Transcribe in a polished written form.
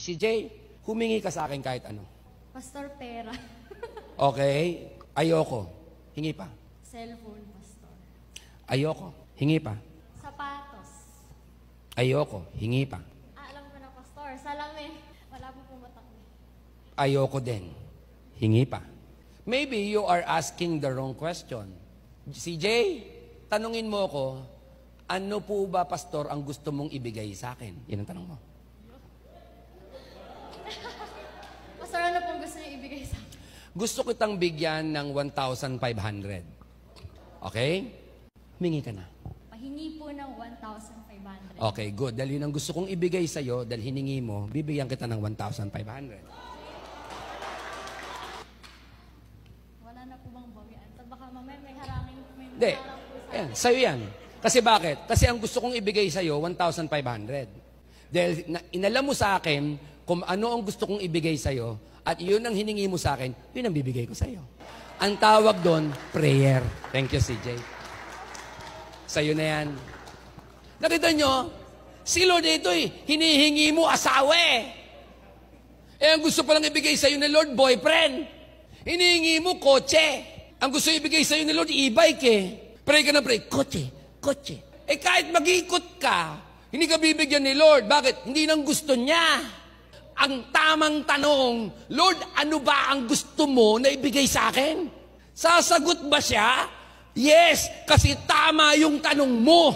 Si Jay, humingi ka sa akin kahit ano. Pastor, pera. Okay? Ayoko. Hingi pa. Cellphone, Pastor. Ayoko. Hingi pa. Sapatos. Ayoko. Hingi pa. Alam ko na, Pastor. Salamin. Wala po pumatak. Ayoko din. Hingi pa. Maybe you are asking the wrong question. Si Jay, tanungin mo ko, ano po ba, Pastor, ang gusto mong ibigay sa akin? Yan ang tanong mo. Pastor, ano pong gusto niyo ibigay sa akin? Gusto kitang bigyan ng 1,500. Okay? Humingi ka na. Pahingi po ng 1,500. Okay, good. Dahil yun ang gusto kong ibigay sa'yo, dahil hiningi mo, bibigyan kita ng 1,500. Wala na po bang bawian? Baka mamaya may harangin. Hindi. Ayan, sa'yo yan. Kasi bakit? Kasi ang gusto kong ibigay sa'yo, 1,500. Dahil inalam mo sa akin kung ano ang gusto kong ibigay sa'yo, at yun ang hiningi mo sa akin, yun ang bibigay ko sa'yo. Ang tawag doon, prayer. Thank you, CJ. Sa'yo na yan. Nakita nyo? Si Lord ito hinihingi mo asawa ang gusto palang ibigay sa'yo ni Lord, boyfriend. Hinihingi mo kotse. Ang gusto ibigay sa'yo ni Lord, e-bike Pray ka na pray, kotse. Kahit mag-ikot ka, hindi ka bibigyan ni Lord. Bakit? Hindi nang gusto niya. Ang tamang tanong, Lord, ano ba ang gusto mo na ibigay sa akin? Sasagot ba siya? Yes, kasi tama yung tanong mo.